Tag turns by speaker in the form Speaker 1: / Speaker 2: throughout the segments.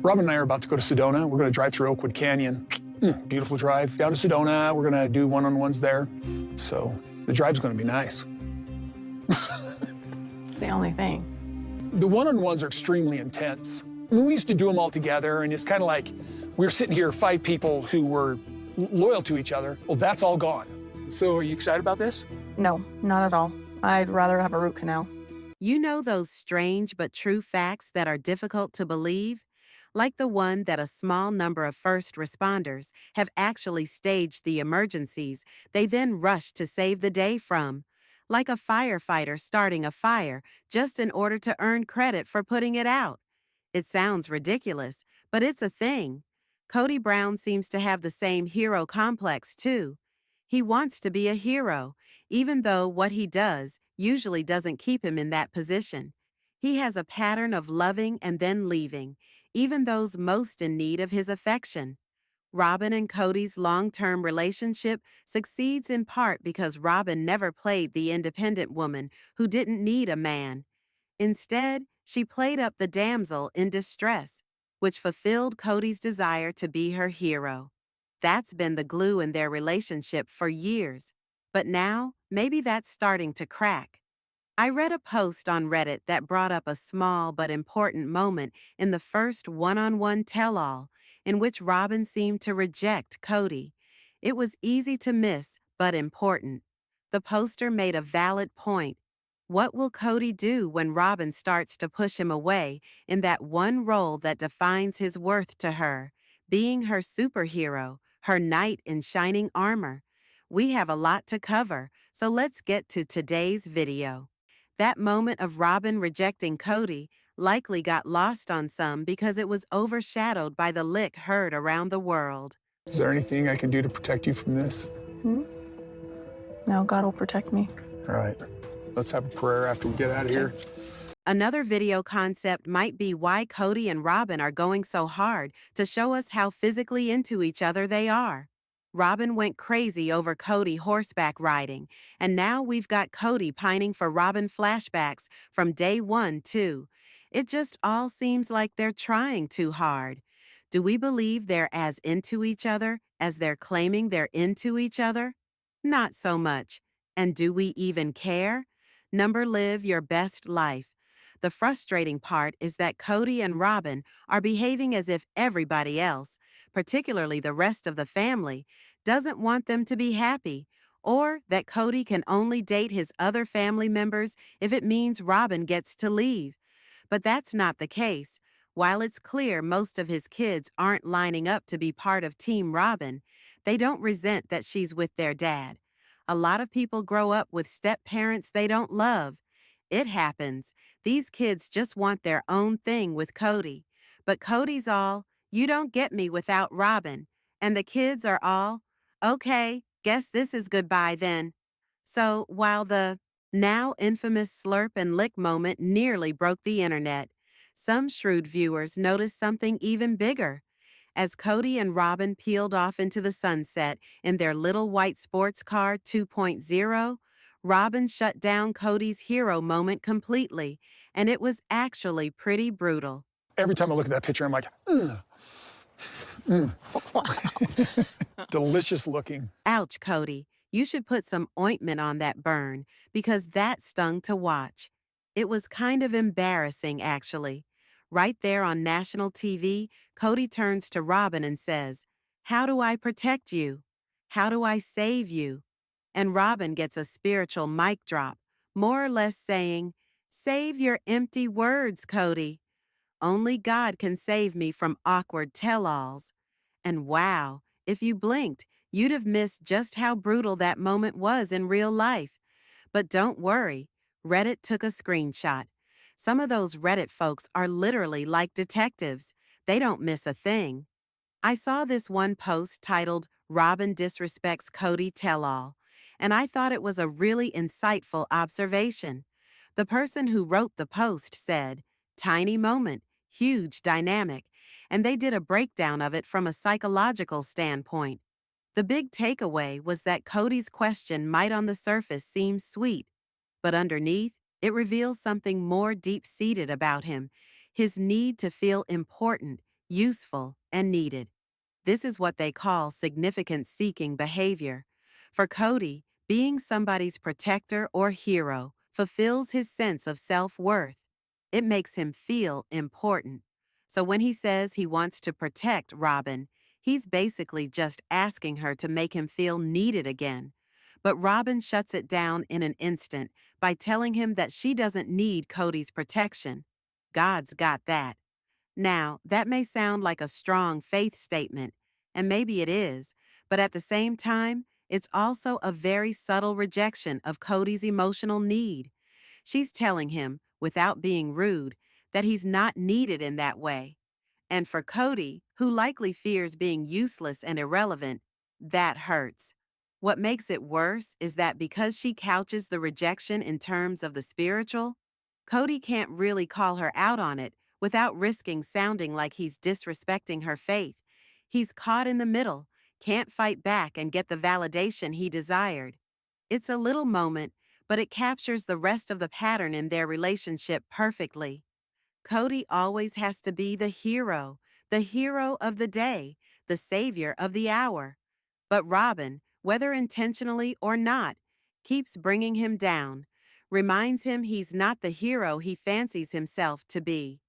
Speaker 1: Robyn and I are about to go to Sedona. We're going to drive through Oakwood Canyon. Beautiful drive down to Sedona. We're going to do one-on-ones there. So the drive's going to be nice.
Speaker 2: It's the only thing.
Speaker 1: The one-on-ones are extremely intense. I mean, we used to do them all together, and it's kind of like we're sitting here, 5 people who were loyal to each other. Well, that's all gone. So are you excited about this?
Speaker 2: No, not at all. I'd rather have a root canal.
Speaker 3: You know those strange but true facts that are difficult to believe? Like the one that a small number of first responders have actually staged the emergencies they then rushed to save the day from. Like a firefighter starting a fire just in order to earn credit for putting it out. It sounds ridiculous, but it's a thing. Kody Brown seems to have the same hero complex, too. He wants to be a hero, even though what he does usually doesn't keep him in that position. He has a pattern of loving and then leaving, even those most in need of his affection. Robyn and Kody's long-term relationship succeeds in part because Robyn never played the independent woman who didn't need a man. Instead, she played up the damsel in distress, which fulfilled Kody's desire to be her hero. That's been the glue in their relationship for years. But now, maybe that's starting to crack. I read a post on Reddit that brought up a small but important moment in the first one-on-one tell-all in which Robyn seemed to reject Kody. It was easy to miss, but important. The poster made a valid point. What will Kody do when Robyn starts to push him away in that one role that defines his worth to her, being her superhero, her knight in shining armor? We have a lot to cover, so let's get to today's video. That moment of Robyn rejecting Kody likely got lost on some because it was overshadowed by the lick heard around the world.
Speaker 1: Is there anything I can do to protect you from this?
Speaker 2: No, God will protect me.
Speaker 1: All right. Let's have a prayer after we get out of here.
Speaker 3: Another video concept might be why Kody and Robyn are going so hard to show us how physically into each other they are. Robyn went crazy over Kody horseback riding, and now we've got Kody pining for Robyn flashbacks from day one, too. It just all seems like they're trying too hard. Do we believe they're as into each other as they're claiming they're into each other? Not so much. And do we even care? Live your best life. The frustrating part is that Kody and Robyn are behaving as if everybody else, particularly the rest of the family, doesn't want them to be happy, or that Kody can only date his other family members if it means Robyn gets to leave. But that's not the case. While it's clear most of his kids aren't lining up to be part of Team Robyn, they don't resent that she's with their dad. A lot of people grow up with step-parents they don't love. It happens. These kids just want their own thing with Kody. But Kody's all, you don't get me without Robyn. And the kids are all, okay, guess this is goodbye then. So while the now infamous slurp and lick moment nearly broke the internet, some shrewd viewers noticed something even bigger. As Kody and Robyn peeled off into the sunset in their little white sports car 2.0, Robyn shut down Kody's hero moment completely, and it was actually pretty brutal.
Speaker 1: Every time I look at that picture, I'm like, ugh. Delicious looking.
Speaker 3: Ouch, Kody. You should put some ointment on that burn, because that stung to watch. It was kind of embarrassing, actually. Right there on national TV, Kody turns to Robyn and says, "How do I protect you? How do I save you?" And Robyn gets a spiritual mic drop, more or less saying, "Save your empty words, Kody. Only God can save me from awkward tell-alls." And wow, if you blinked, you'd have missed just how brutal that moment was in real life. But don't worry, Reddit took a screenshot. Some of those Reddit folks are literally like detectives. They don't miss a thing. I saw this one post titled, "Robyn Disrespects Kody Tell-All," and I thought it was a really insightful observation. The person who wrote the post said, "Tiny moment, huge dynamic," and they did a breakdown of it from a psychological standpoint. The big takeaway was that Kody's question might on the surface seem sweet, but underneath, it reveals something more deep-seated about him, his need to feel important, useful, and needed. This is what they call significance-seeking behavior. For Kody, being somebody's protector or hero fulfills his sense of self-worth. It makes him feel important. So when he says he wants to protect Robyn, he's basically just asking her to make him feel needed again. But Robyn shuts it down in an instant by telling him that she doesn't need Kody's protection. God's got that. Now, that may sound like a strong faith statement, and maybe it is, but at the same time, it's also a very subtle rejection of Kody's emotional need. She's telling him, without being rude, that he's not needed in that way. And for Kody, who likely fears being useless and irrelevant, that hurts. What makes it worse is that because she couches the rejection in terms of the spiritual, Kody can't really call her out on it without risking sounding like he's disrespecting her faith. He's caught in the middle, can't fight back and get the validation he desired. It's a little moment, but it captures the rest of the pattern in their relationship perfectly. Kody always has to be the hero of the day, the savior of the hour. But Robyn, whether intentionally or not, keeps bringing him down, reminds him he's not the hero he fancies himself to be.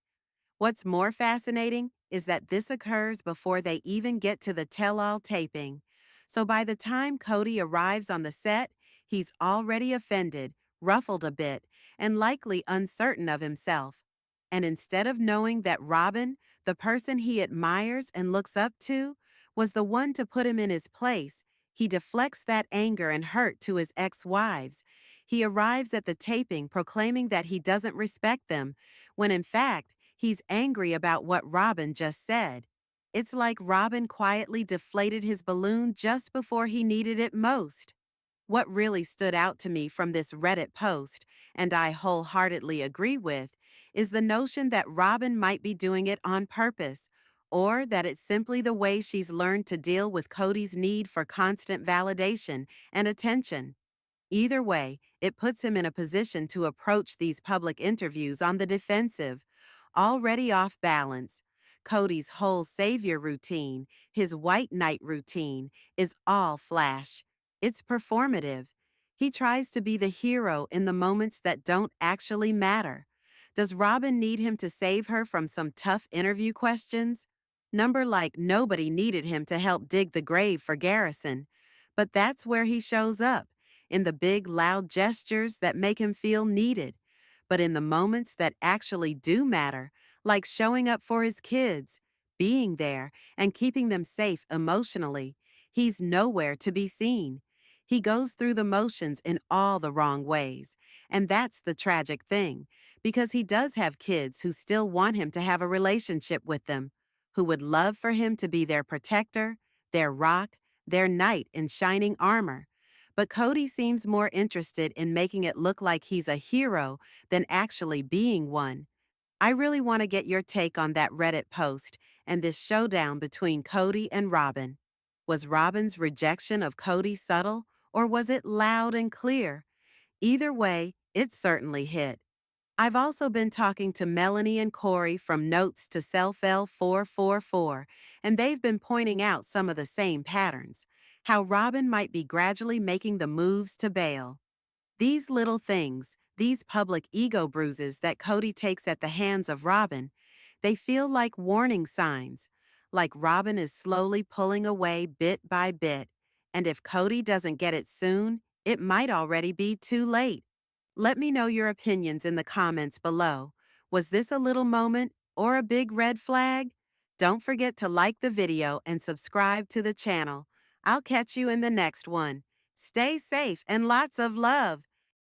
Speaker 3: What's more fascinating is that this occurs before they even get to the tell-all taping. So by the time Kody arrives on the set, he's already offended, ruffled a bit, and likely uncertain of himself. And instead of knowing that Robyn, the person he admires and looks up to, was the one to put him in his place, he deflects that anger and hurt to his ex-wives. He arrives at the taping proclaiming that he doesn't respect them, when in fact, he's angry about what Robyn just said. It's like Robyn quietly deflated his balloon just before he needed it most. What really stood out to me from this Reddit post, and I wholeheartedly agree with, is the notion that Robyn might be doing it on purpose, or that it's simply the way she's learned to deal with Kody's need for constant validation and attention. Either way, it puts him in a position to approach these public interviews on the defensive, already off balance. Kody's whole savior routine, his white knight routine, is all flash. It's performative. He tries to be the hero in the moments that don't actually matter. Does Robyn need him to save her from some tough interview questions? Number like nobody needed him to help dig the grave for Garrison. But that's where he shows up, in the big, loud gestures that make him feel needed. But in the moments that actually do matter, like showing up for his kids, being there, and keeping them safe emotionally, he's nowhere to be seen. He goes through the motions in all the wrong ways. And that's the tragic thing, because he does have kids who still want him to have a relationship with them, who would love for him to be their protector, their rock, their knight in shining armor. But Kody seems more interested in making it look like he's a hero than actually being one. I really want to get your take on that Reddit post and this showdown between Kody and Robyn. Was Robyn's rejection of Kody subtle, or was it loud and clear? Either way, it certainly hit. I've also been talking to Melanie and Corey from Notes to Self-L 444, and they've been pointing out some of the same patterns, how Robyn might be gradually making the moves to bail. These little things, these public ego bruises that Kody takes at the hands of Robyn, they feel like warning signs, like Robyn is slowly pulling away bit by bit, and if Kody doesn't get it soon, it might already be too late. Let me know your opinions in the comments below. Was this a little moment or a big red flag? Don't forget to like the video and subscribe to the channel. I'll catch you in the next one. Stay safe and lots of love.